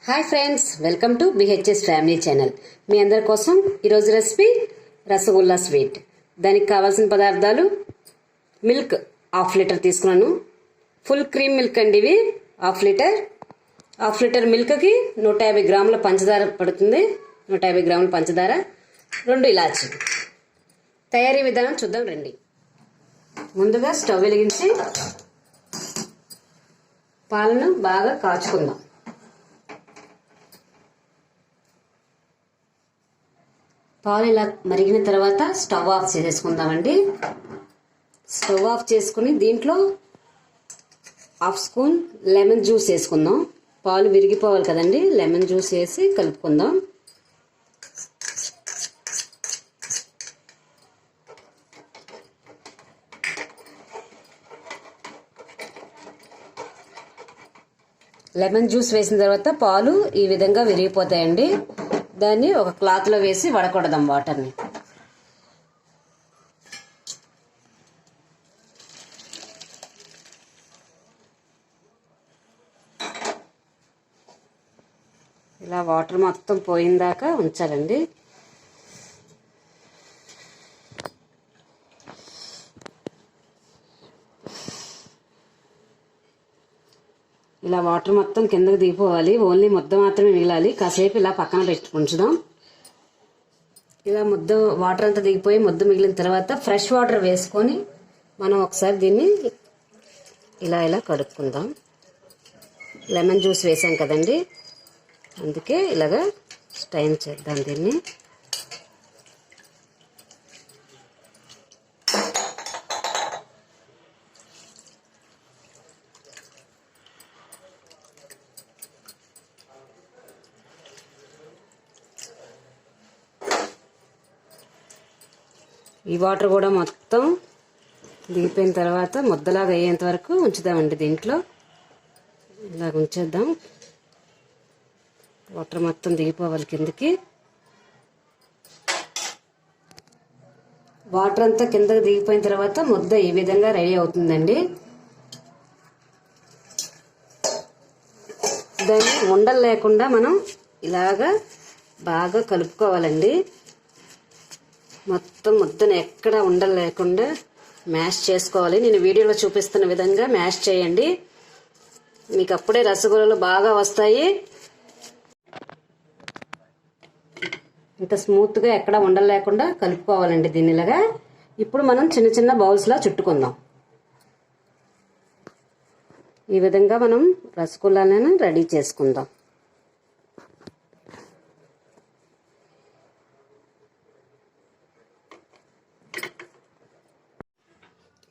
Hi friends, welcome to BHS family channel. మీ అందరి కోసం ఈరోజు రెసిపీ రసగుల్లా స్వీట్. దానికి కావాల్సిన పదార్థాలు: మిల్క్ హాఫ్ లీటర్ తీసుకున్నాను. ఫుల్ క్రీమ్ మిల్క్ అండి ఇవి. హాఫ్ లీటర్ మిల్క్కి 150 గ్రాముల పంచదార పడుతుంది. 150 గ్రాముల పంచదార, 2 ఇలాచి. తయారీ విధానం చూద్దాం రండి. ముందుగా స్టవ్ వెలిగించి పాలను బాగా కాచుకుందాం. పాలు ఇలా మరిగిన తర్వాత స్టవ్ ఆఫ్ చేసేసుకుందామండి. స్టవ్ ఆఫ్ చేసుకుని దీంట్లో హాఫ్ స్పూన్ లెమన్ జ్యూస్ వేసుకుందాం. పాలు విరిగిపోవాలి కదండి, లెమన్ జ్యూస్ వేసి కలుపుకుందాం. లెమన్ జ్యూస్ వేసిన తర్వాత పాలు ఈ విధంగా విరిగిపోతాయండి. దాన్ని ఒక క్లాత్లో వేసి వడకొడదాం వాటర్ని. ఇలా వాటర్ మొత్తం పోయిందాకా ఉంచాలండి. ఇలా వాటర్ మొత్తం కిందకి దిగిపోవాలి. ఓన్లీ ముద్ద మాత్రమే మిగలాలి. కాసేపు ఇలా పక్కన పెట్టి ఉంచుదాం. ఇలా ముద్ద వాటర్ అంతా దిగిపోయి ముద్ద మిగిలిన తర్వాత ఫ్రెష్ వాటర్ వేసుకొని మనం ఒకసారి దీన్ని ఇలా కడుక్కుందాం. లెమన్ జ్యూస్ వేసాం కదండి, అందుకే ఇలాగా స్టైన్ చేద్దాం దీన్ని. ఈ వాటర్ కూడా మొత్తం దిగిపోయిన తర్వాత ముద్దలాగా అయ్యేంత వరకు ఉంచుదామండి. దీంట్లో ఇలాగ ఉంచేద్దాం. వాటర్ మొత్తం దిగిపోవాలి కిందకి. వాటర్ అంతా కిందకి దిగిపోయిన తర్వాత ముద్ద ఈ విధంగా రెడీ అవుతుందండి. దాన్ని ఉండలు లేకుండా మనం ఇలాగా బాగా కలుపుకోవాలండి. మొత్తం ముద్దను ఎక్కడ ఉండలు లేకుండా మ్యాష్ చేసుకోవాలి. నేను వీడియోలో చూపిస్తున్న విధంగా మ్యాష్ చేయండి. మీకు అప్పుడే రసగుల్లలు బాగా వస్తాయి. ఇంత స్మూత్గా ఎక్కడ ఉండలు లేకుండా కలుపుకోవాలండి దీన్ని ఇలాగా. ఇప్పుడు మనం చిన్న చిన్న బౌల్స్లా చుట్టుకుందాం. ఈ విధంగా మనం రసగుల్లాలను రెడీ చేసుకుందాం.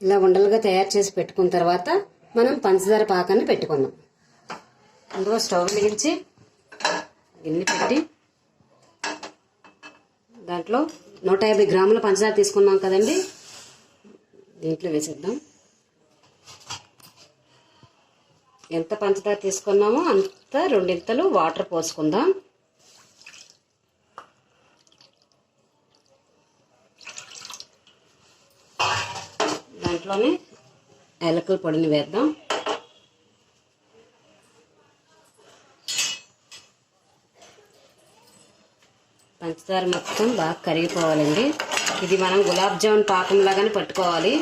ఇలా ఉండలుగా తయారు చేసి పెట్టుకున్న తర్వాత మనం పంచదార పాకాన్ని పెట్టుకుందాం. అందులో స్టవ్ వెలిగించి గిన్నె పెట్టి దాంట్లో 150 గ్రాముల పంచదార తీసుకున్నాం కదండి, దీంట్లో వేసేద్దాం. ఎంత పంచదార తీసుకున్నామో అంత 2 ఇంతలు వాటర్ పోసుకుందాం. దాంట్లోనే యాలకుల పొడిని వేద్దాం. పంచదార మొత్తం బాగా కరిగిపోవాలండి. ఇది మనం గులాబ్ జామున్ పాకం లాగానే పట్టుకోవాలి.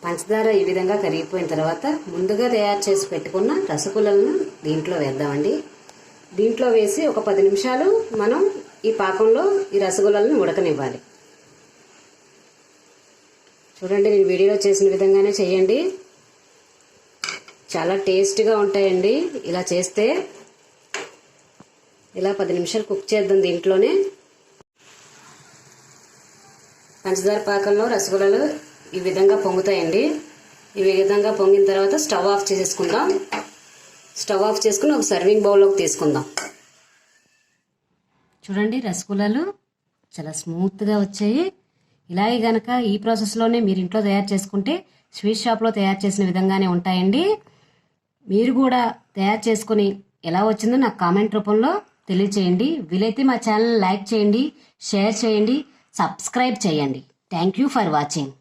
పంచదార ఈ విధంగా కరిగిపోయిన తర్వాత ముందుగా తయారు చేసి పెట్టుకున్న రసగుల్లను దీంట్లో వేద్దామండి. దీంట్లో వేసి ఒక 10 నిమిషాలు మనం ఈ పాకంలో ఈ రసగుల్లను ఉడకనివ్వాలి. చూడండి, నేను వీడియోలో చేసిన విధంగానే చేయండి. చాలా టేస్ట్గా ఉంటాయండి ఇలా చేస్తే. ఇలా 10 నిమిషాలు కుక్ చేద్దాం దీంట్లోనే. పంచదార పాకంలో రసగుల్లలు ఈ విధంగా పొంగుతాయండి. ఈ విధంగా పొంగిన తర్వాత స్టవ్ ఆఫ్ చేసేసుకుందాం. స్టవ్ ఆఫ్ చేసుకుని ఒక సర్వింగ్ బౌల్లోకి తీసుకుందాం. చూడండి, రసగుల్లాలు చాలా స్మూత్గా వచ్చాయి. ఇలాగే గనక ఈ ప్రాసెస్లోనే మీరు ఇంట్లో తయారు చేసుకుంటే స్వీట్ షాప్లో తయారు చేసిన విధంగానే ఉంటాయండి. మీరు కూడా తయారు చేసుకుని ఎలా వచ్చిందో నాకు కామెంట్ రూపంలో తెలియచేయండి. వీలైతే మా ఛానల్ లైక్ చేయండి, షేర్ చేయండి, సబ్స్క్రైబ్ చేయండి. Thank you for watching.